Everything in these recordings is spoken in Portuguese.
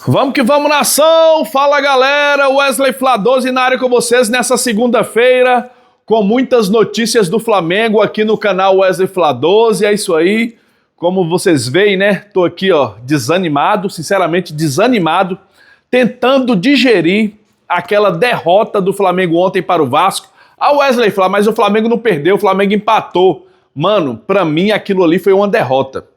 Vamos que vamos, nação! Fala, galera! Wesley Fla12 na área com vocês nessa segunda-feira, com muitas notícias do Flamengo aqui no canal Wesley Fla12. É isso aí. Como vocês veem, né? Tô aqui, ó, desanimado, sinceramente desanimado, tentando digerir aquela derrota do Flamengo ontem para o Vasco. A Wesley fala, mas o Flamengo não perdeu, o Flamengo empatou. Mano, pra mim aquilo ali foi uma derrota.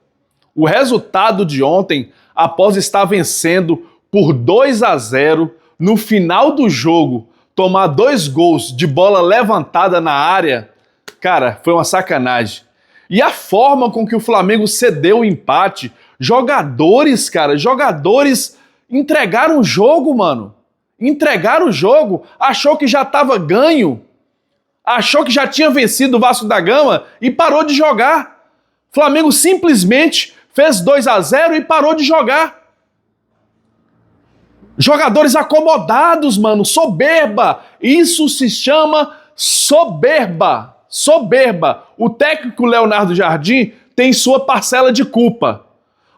O resultado de ontem, após estar vencendo por 2-0, no final do jogo, tomar 2 gols de bola levantada na área, cara, foi uma sacanagem. E a forma com que o Flamengo cedeu o empate, jogadores entregaram o jogo, mano. Entregaram o jogo, achou que já estava ganho, achou que já tinha vencido o Vasco da Gama e parou de jogar. Flamengo simplesmente fez 2-0 e parou de jogar. Jogadores acomodados, mano, soberba. Isso se chama soberba. Soberba. O técnico Leonardo Jardim tem sua parcela de culpa.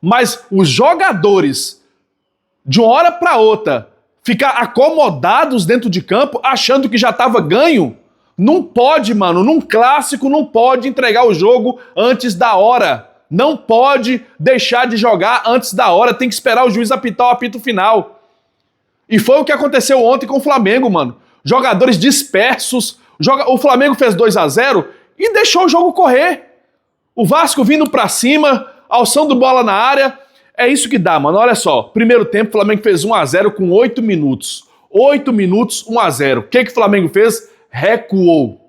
Mas os jogadores, de uma hora para outra, ficar acomodados dentro de campo, achando que já estava ganho, não pode, mano. Num clássico não pode entregar o jogo antes da hora. Não pode deixar de jogar antes da hora. Tem que esperar o juiz apitar o apito final. E foi o que aconteceu ontem com o Flamengo, mano. Jogadores dispersos. O Flamengo fez 2-0 e deixou o jogo correr. O Vasco vindo pra cima, alçando bola na área. É isso que dá, mano. Olha só. Primeiro tempo, o Flamengo fez 1-0 com 8 minutos. 8 minutos, 1-0. O que o Flamengo fez? Recuou.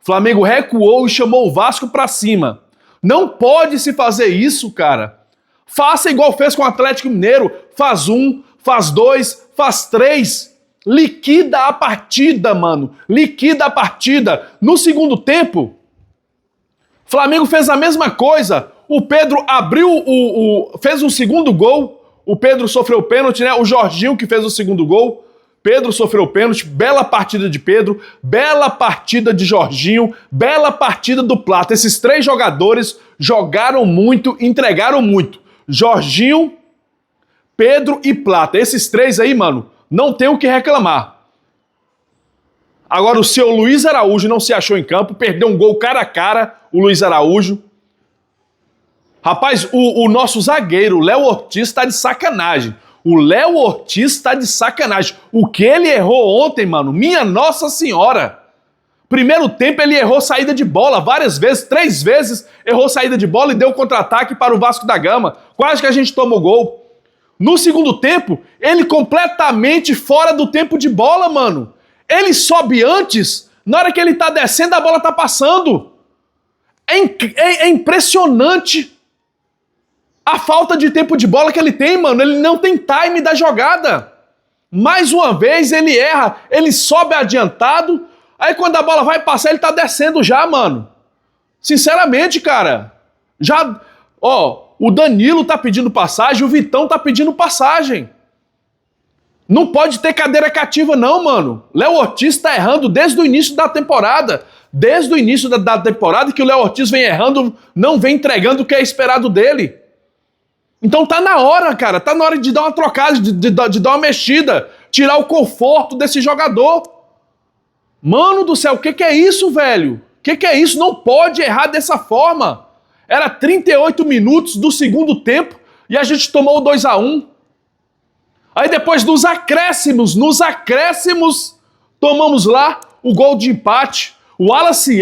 O Flamengo recuou e chamou o Vasco pra cima. Não pode se fazer isso, cara. Faça igual fez com o Atlético Mineiro. Faz 1, faz 2, faz 3. Liquida a partida, mano. Liquida a partida. No segundo tempo, o Flamengo fez a mesma coisa. O Pedro abriu fez o segundo gol. O Pedro sofreu pênalti, né? O Jorginho que fez o segundo gol. Pedro sofreu pênalti, bela partida de Pedro, bela partida de Jorginho, bela partida do Plata. Esses 3 jogadores jogaram muito, entregaram muito. Jorginho, Pedro e Plata. Esses 3 aí, mano, não tem o que reclamar. Agora o seu Luiz Araújo não se achou em campo, perdeu um gol cara a cara, o Luiz Araújo. Rapaz, o nosso zagueiro, Léo Ortiz, tá de sacanagem. O Léo Ortiz tá de sacanagem. O que ele errou ontem, mano, minha Nossa Senhora. Primeiro tempo ele errou saída de bola várias vezes, 3 vezes errou saída de bola e deu contra-ataque para o Vasco da Gama. Quase que a gente tomou gol. No segundo tempo, ele completamente fora do tempo de bola, mano. Ele sobe antes, na hora que ele tá descendo, a bola tá passando. É impressionante a falta de tempo de bola que ele tem, mano. Ele não tem time da jogada. Mais uma vez ele erra, ele sobe adiantado, aí quando a bola vai passar ele tá descendo já, mano. Sinceramente, cara. Já, ó, o Danilo tá pedindo passagem, o Vitão tá pedindo passagem. Não pode ter cadeira cativa não, mano. Léo Ortiz tá errando desde o início da temporada. Desde o início da temporada que o Léo Ortiz vem errando, não vem entregando o que é esperado dele. Então tá na hora, cara, tá na hora de dar uma trocada, de dar uma mexida, tirar o conforto desse jogador. Mano do céu, o que é isso, velho? O que é isso? Não pode errar dessa forma. Era 38 minutos do segundo tempo e a gente tomou o 2-1. Aí depois nos acréscimos, tomamos lá o gol de empate. O Wallace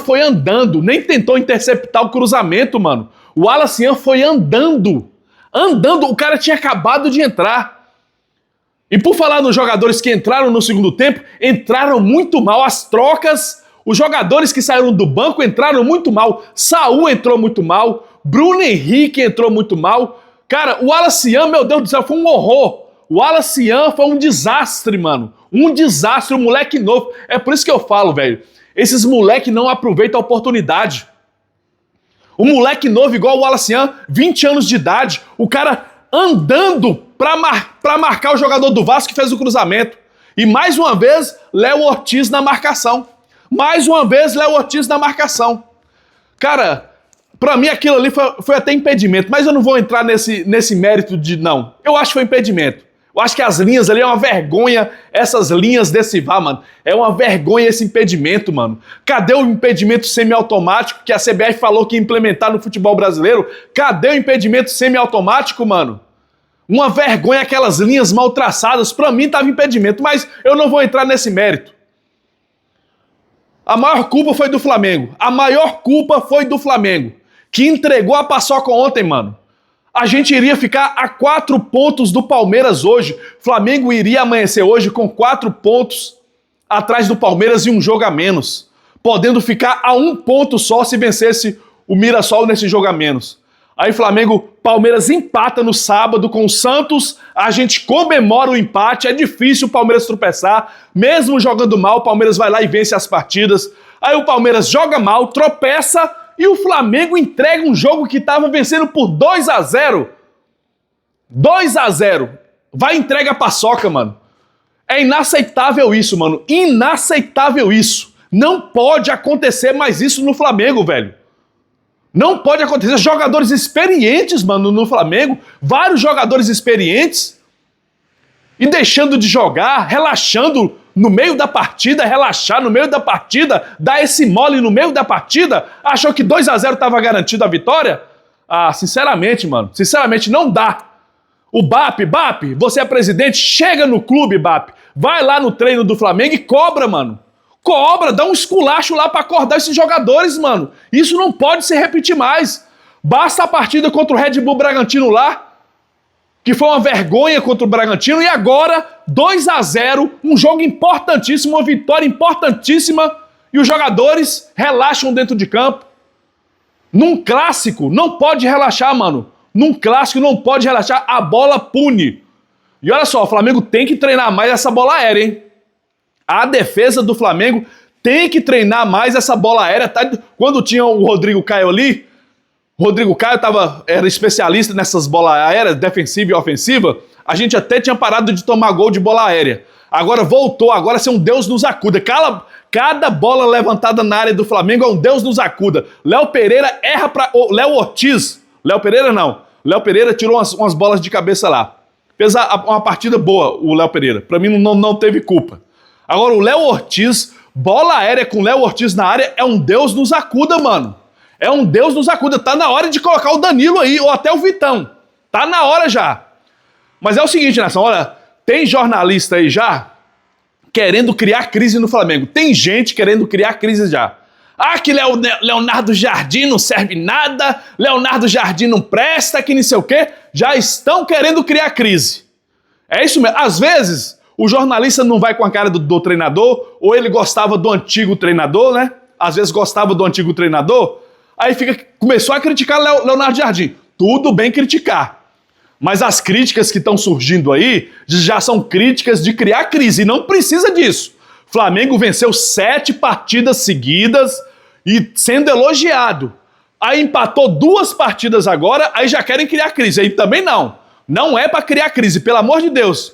foi andando, nem tentou interceptar o cruzamento, mano. O Wallace foi andando, o cara tinha acabado de entrar. E por falar nos jogadores que entraram no segundo tempo, entraram muito mal, as trocas, os jogadores que saíram do banco entraram muito mal. Saul entrou muito mal, Bruno Henrique entrou muito mal. Cara, o Wallace, meu Deus do céu, foi um horror. O Wallace foi um desastre, mano. Um desastre, um moleque novo. É por isso que eu falo, velho, esses moleques não aproveitam a oportunidade. Um moleque novo igual o Wallace, 20 anos de idade, o cara andando pra marcar o jogador do Vasco que fez o cruzamento. E mais uma vez, Léo Ortiz na marcação. Mais uma vez, Léo Ortiz na marcação. Cara, Pra mim aquilo ali foi até impedimento, mas eu não vou entrar nesse mérito de não. Eu acho que foi impedimento. Eu acho que as linhas ali é uma vergonha, essas linhas desse VAR, mano. É uma vergonha esse impedimento, mano. Cadê o impedimento semiautomático que a CBF falou que ia implementar no futebol brasileiro? Cadê o impedimento semiautomático, mano? Uma vergonha aquelas linhas mal traçadas. Pra mim tava impedimento, mas eu não vou entrar nesse mérito. A maior culpa foi do Flamengo. A maior culpa foi do Flamengo, que entregou a paçoca ontem, mano. A gente iria ficar a 4 pontos do Palmeiras hoje. Flamengo iria amanhecer hoje com 4 pontos atrás do Palmeiras e um jogo a menos, podendo ficar a 1 ponto só se vencesse o Mirassol nesse jogo a menos. Aí Palmeiras empata no sábado com o Santos, a gente comemora o empate, é difícil o Palmeiras tropeçar, mesmo jogando mal, o Palmeiras vai lá e vence as partidas. Aí o Palmeiras joga mal, tropeça, e o Flamengo entrega um jogo que estava vencendo por 2-0. 2-0. Vai e entrega a paçoca, mano. É inaceitável isso, mano. Inaceitável isso. Não pode acontecer mais isso no Flamengo, velho. Não pode acontecer. Jogadores experientes, mano, no Flamengo. Vários jogadores experientes. E deixando de jogar, relaxando no meio da partida, relaxar no meio da partida, dar esse mole no meio da partida, achou que 2-0 estava garantido a vitória? Ah, sinceramente, mano, sinceramente não dá. O BAP, você é presidente, chega no clube, BAP, vai lá no treino do Flamengo e cobra, mano. Cobra, dá um esculacho lá pra acordar esses jogadores, mano. Isso não pode se repetir mais. Basta a partida contra o Red Bull Bragantino lá, que foi uma vergonha contra o Bragantino, e agora 2-0, um jogo importantíssimo, uma vitória importantíssima, e os jogadores relaxam dentro de campo. Num clássico, não pode relaxar, mano. Num clássico não pode relaxar, a bola pune. E olha só, o Flamengo tem que treinar mais essa bola aérea, hein? A defesa do Flamengo tem que treinar mais essa bola aérea. Tá? Quando tinha o Rodrigo Caio ali, o Rodrigo Caio era especialista nessas bolas aéreas, defensiva e ofensiva, a gente até tinha parado de tomar gol de bola aérea. Agora voltou, agora ser um Deus nos acuda. Cada bola levantada na área do Flamengo é um Deus nos acuda. Léo Pereira erra para Léo Ortiz. Léo Pereira não. Léo Pereira tirou umas bolas de cabeça lá. Fez uma partida boa, o Léo Pereira. Para mim não teve culpa. Agora o Léo Ortiz, bola aérea com Léo Ortiz na área, é um Deus nos acuda, mano. É um Deus nos acuda. Tá na hora de colocar o Danilo aí, ou até o Vitão. Tá na hora já. Mas é o seguinte, nação, olha, tem jornalista aí já querendo criar crise no Flamengo. Tem gente querendo criar crise já. Ah, que Leonardo Jardim não serve nada, Leonardo Jardim não presta, que não sei o quê. Já estão querendo criar crise. É isso mesmo. Às vezes, o jornalista não vai com a cara do treinador, ou ele gostava do antigo treinador, né? Às vezes gostava do antigo treinador, aí começou a criticar Leonardo Jardim. Tudo bem criticar. Mas as críticas que estão surgindo aí já são críticas de criar crise. E não precisa disso. Flamengo venceu 7 partidas seguidas e sendo elogiado. Aí empatou 2 partidas agora, aí já querem criar crise. Aí também não. Não é para criar crise, pelo amor de Deus.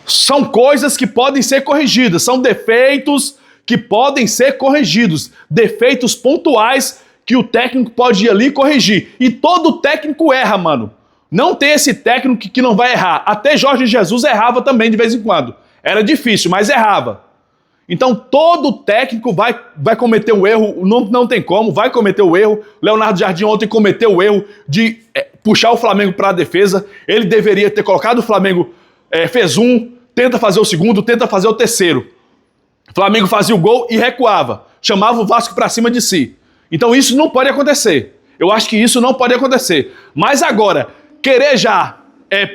São coisas que podem ser corrigidas. São defeitos que podem ser corrigidos. Defeitos pontuais que o técnico pode ir ali e corrigir. E todo técnico erra, mano. Não tem esse técnico que não vai errar. Até Jorge Jesus errava também de vez em quando. Era difícil, mas errava. Então todo técnico vai cometer um erro, não tem como, vai cometer o erro. Leonardo Jardim ontem cometeu o erro de puxar o Flamengo para a defesa. Ele deveria ter colocado o Flamengo, fez um, tenta fazer o segundo, tenta fazer o terceiro. O Flamengo fazia o gol e recuava. Chamava o Vasco para cima de si. Então isso não pode acontecer. Eu acho que isso não pode acontecer. Mas agora, querer já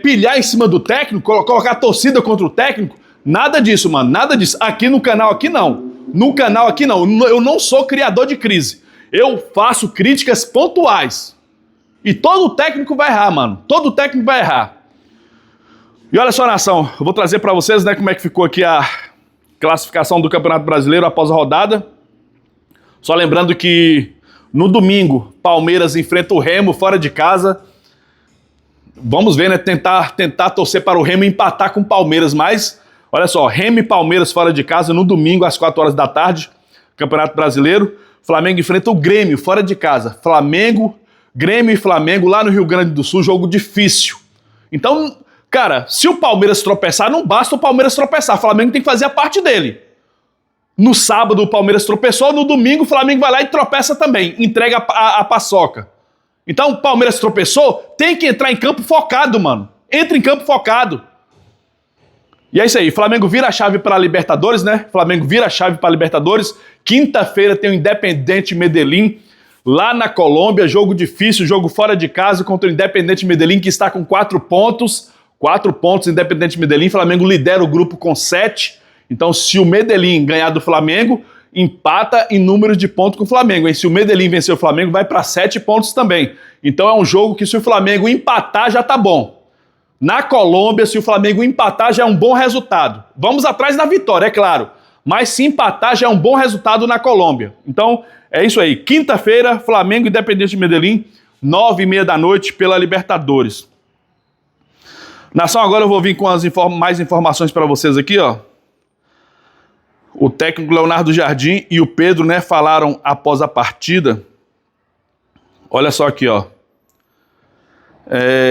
pilhar em cima do técnico, colocar a torcida contra o técnico, nada disso, mano, nada disso. Aqui no canal aqui não. No canal aqui não. Eu não sou criador de crise. Eu faço críticas pontuais. E todo técnico vai errar, mano. Todo técnico vai errar. E olha só, nação, eu vou trazer para vocês, né, como é que ficou aqui a classificação do Campeonato Brasileiro após a rodada. Só lembrando que no domingo, Palmeiras enfrenta o Remo fora de casa. Vamos ver, né? Tentar torcer para o Remo empatar com o Palmeiras, mas olha só, Remo e Palmeiras fora de casa no domingo às 4 horas da tarde, Campeonato Brasileiro. Flamengo enfrenta o Grêmio fora de casa. Grêmio e Flamengo lá no Rio Grande do Sul, jogo difícil. Então, cara, se o Palmeiras tropeçar, não basta o Palmeiras tropeçar. O Flamengo tem que fazer a parte dele. No sábado o Palmeiras tropeçou, no domingo o Flamengo vai lá e tropeça também, entrega a paçoca. Então o Palmeiras tropeçou, tem que entrar em campo focado, mano. Entra em campo focado. E é isso aí, Flamengo vira a chave para a Libertadores, né? Flamengo vira a chave para a Libertadores. Quinta-feira tem o Independiente Medellín lá na Colômbia, jogo difícil, jogo fora de casa contra o Independiente Medellín, que está com 4 pontos. 4 pontos, Independiente Medellín. Flamengo lidera o grupo com 7. Então, se o Medellín ganhar do Flamengo, empata em número de pontos com o Flamengo. E se o Medellín vencer o Flamengo, vai para 7 pontos também. Então é um jogo que se o Flamengo empatar, já tá bom. Na Colômbia, se o Flamengo empatar, já é um bom resultado. Vamos atrás da vitória, é claro. Mas se empatar, já é um bom resultado na Colômbia. Então, é isso aí. Quinta-feira, Flamengo e Independiente Medellín, 9h30 da noite, pela Libertadores. Nação, agora eu vou vir com mais informações para vocês aqui, ó. O técnico Leonardo Jardim e o Pedro, né, falaram após a partida. Olha só aqui, ó.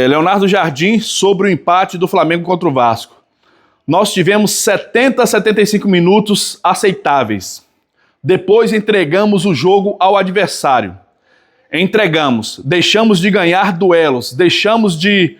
Leonardo Jardim sobre o empate do Flamengo contra o Vasco. Nós tivemos 70 a 75 minutos aceitáveis. Depois entregamos o jogo ao adversário. Deixamos de ganhar duelos, deixamos de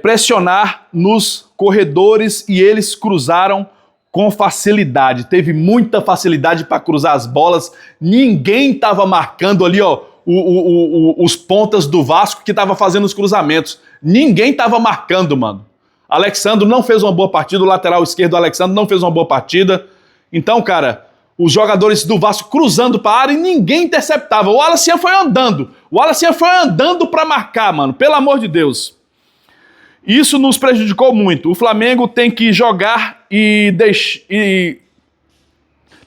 pressionar nos corredores e eles cruzaram com facilidade. Teve muita facilidade para cruzar as bolas. Ninguém estava marcando ali, ó, os pontas do Vasco que estava fazendo os cruzamentos. Ninguém estava marcando, mano. Alexandro não fez uma boa partida, o lateral esquerdo Alexandro não fez uma boa partida. Então, cara, os jogadores do Vasco cruzando para a área e ninguém interceptava. O Wallace foi andando. O Wallace foi andando para marcar, mano. Pelo amor de Deus. Isso nos prejudicou muito. O Flamengo tem que jogar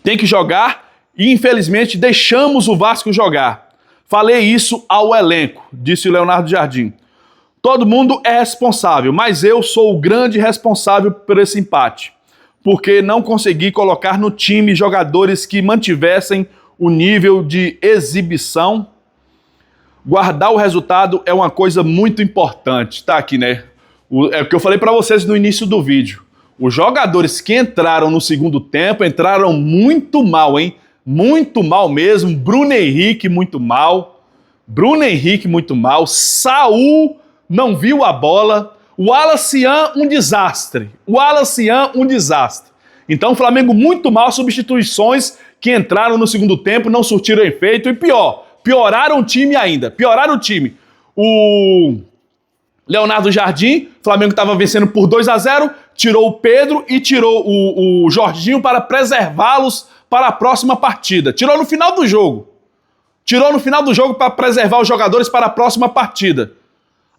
tem que jogar e infelizmente deixamos o Vasco jogar. Falei isso ao elenco, disse o Leonardo Jardim. Todo mundo é responsável, mas eu sou o grande responsável por esse empate, porque não consegui colocar no time jogadores que mantivessem o nível de exibição. Guardar o resultado é uma coisa muito importante. Tá aqui, né? É o que eu falei para vocês no início do vídeo. Os jogadores que entraram no segundo tempo entraram muito mal, hein? Muito mal mesmo. Bruno Henrique, muito mal. Saul não viu a bola. O Wallace, um desastre. Então o Flamengo muito mal, substituições que entraram no segundo tempo, não surtiram efeito e pior, pioraram o time ainda. O Leonardo Jardim, o Flamengo estava vencendo por 2-0, tirou o Pedro e tirou o Jorginho para preservá-los para a próxima partida. Tirou no final do jogo para preservar os jogadores para a próxima partida.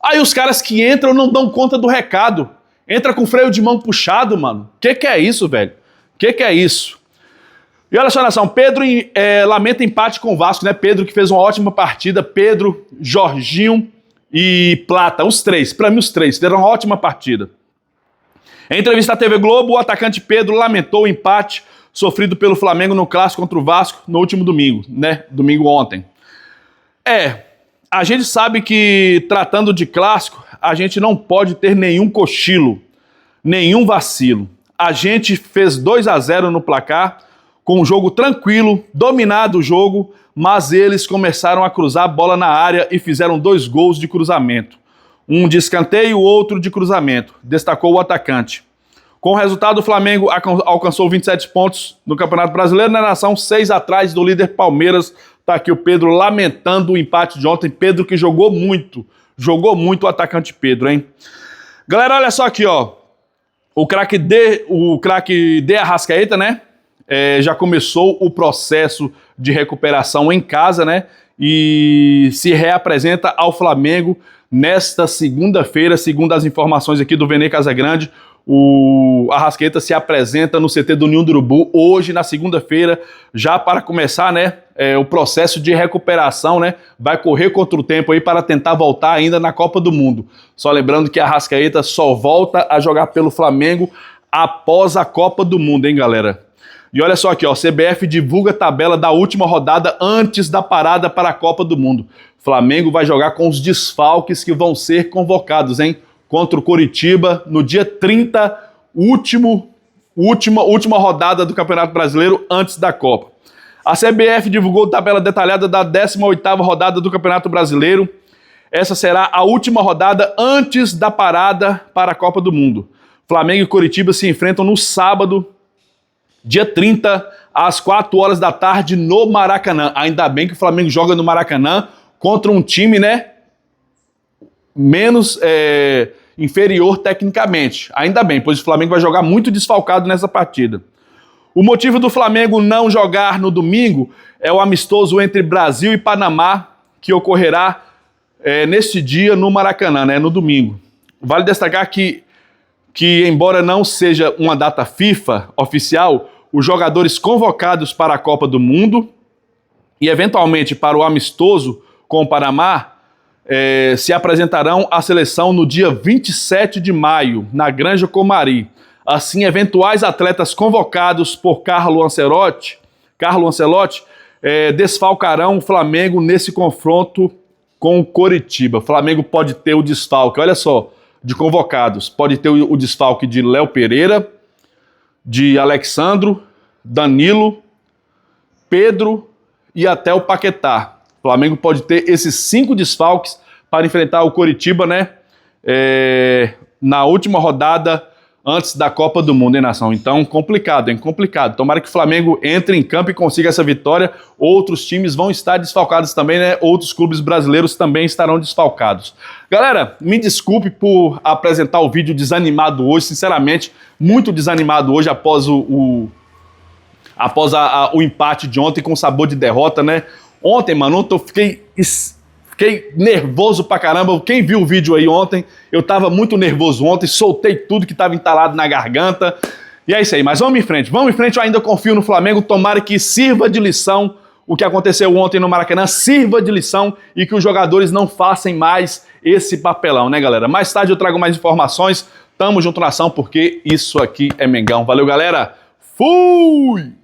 Aí os caras que entram não dão conta do recado. Entra com freio de mão puxado, mano. Que é isso, velho? Que é isso? E olha só, nação, Pedro lamenta empate com o Vasco, né? Pedro que fez uma ótima partida, Pedro, Jorginho e Plata, os três, para mim os três, deram uma ótima partida. Em entrevista à TV Globo, o atacante Pedro lamentou o empate sofrido pelo Flamengo no clássico contra o Vasco no último domingo, né? Domingo ontem. A gente sabe que, tratando de clássico, a gente não pode ter nenhum cochilo, nenhum vacilo. A gente fez 2-0 no placar, com um jogo tranquilo, dominado o jogo, mas eles começaram a cruzar a bola na área e fizeram 2 gols de cruzamento. Um de escanteio e o outro de cruzamento, destacou o atacante. Com o resultado, o Flamengo alcançou 27 pontos no Campeonato Brasileiro, na nação, 6 atrás do líder Palmeiras. Tá aqui o Pedro lamentando o empate de ontem. Pedro que jogou muito o atacante Pedro, hein? Galera, olha só aqui, ó. O craque de Arrascaeta, né? Já começou o processo de recuperação em casa, né? E se reapresenta ao Flamengo nesta segunda-feira, segundo as informações aqui do Vene Casagrande. O Arrascaeta se apresenta no CT do Ninho do Urubu hoje, na segunda-feira, já para começar, né, o processo de recuperação, né, vai correr contra o tempo aí para tentar voltar ainda na Copa do Mundo. Só lembrando que a Arrascaeta só volta a jogar pelo Flamengo após a Copa do Mundo, hein, galera? E olha só aqui, ó, CBF divulga a tabela da última rodada antes da parada para a Copa do Mundo. Flamengo vai jogar com os desfalques que vão ser convocados, hein? Contra o Coritiba no dia 30, última rodada do Campeonato Brasileiro antes da Copa. A CBF divulgou a tabela detalhada da 18ª rodada do Campeonato Brasileiro. Essa será a última rodada antes da parada para a Copa do Mundo. Flamengo e Coritiba se enfrentam no sábado, dia 30, às 4 horas da tarde, no Maracanã. Ainda bem que o Flamengo joga no Maracanã contra um time, né, menos inferior tecnicamente. Ainda bem, pois o Flamengo vai jogar muito desfalcado nessa partida. O motivo do Flamengo não jogar no domingo é o amistoso entre Brasil e Panamá, que ocorrerá neste dia no Maracanã, né, no domingo. Vale destacar que embora não seja uma data FIFA oficial, os jogadores convocados para a Copa do Mundo e eventualmente para o amistoso com o Panamá se apresentarão à seleção no dia 27 de maio, na Granja Comari. Assim, eventuais atletas convocados por Carlo Ancelotti desfalcarão o Flamengo nesse confronto com o Coritiba. O Flamengo pode ter o desfalque, olha só, de convocados. Pode ter o desfalque de Léo Pereira, de Alexandro, Danilo, Pedro e até o Paquetá. O Flamengo pode ter esses 5 desfalques para enfrentar o Coritiba, né? Na última rodada antes da Copa do Mundo, hein, nação? Então, complicado, hein? Complicado. Tomara que o Flamengo entre em campo e consiga essa vitória. Outros times vão estar desfalcados também, né? Outros clubes brasileiros também estarão desfalcados. Galera, me desculpe por apresentar o vídeo desanimado hoje, sinceramente, muito desanimado hoje após o empate de ontem com sabor de derrota, né? Ontem, mano, eu fiquei nervoso pra caramba. Quem viu o vídeo aí ontem, eu tava muito nervoso ontem, soltei tudo que tava entalado na garganta. E é isso aí, mas vamos em frente, eu ainda confio no Flamengo, tomara que sirva de lição o que aconteceu ontem no Maracanã, sirva de lição e que os jogadores não façam mais esse papelão, né, galera? Mais tarde eu trago mais informações, tamo junto nação, porque isso aqui é Mengão. Valeu, galera, fui!